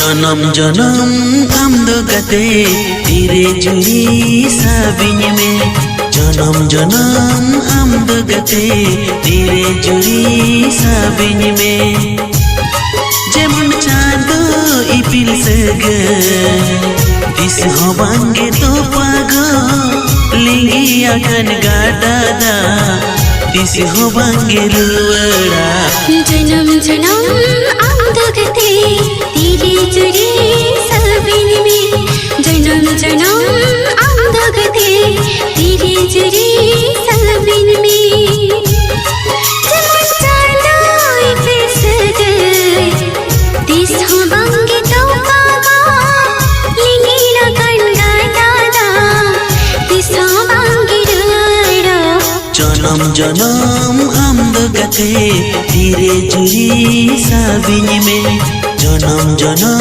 जन्म जन्म आमदो गते तेरे जुड़ी साबिन में जन्म जन्म आमदो गते तेरे जुड़ी साबिन में जेमन चाँदो इपिल सगे दिस होबांगे तो पागो लिंगी अगन गाडादा दिस होबांगे रुवड़ा जन्म जन्म आमदो गते तेरे जुड़ी साबिन में जन्म जन्म आमदो गते तेरे जुड़ी साबिन में जेमन चाँदो इपिल सगे दिस होबांगे तो पागो लिंगी अगन गाडादा दिस होबांगे रुवड़ा जन्म जन्म आमदो गते तेरे जुड़ी साबिन में जन्म जन्म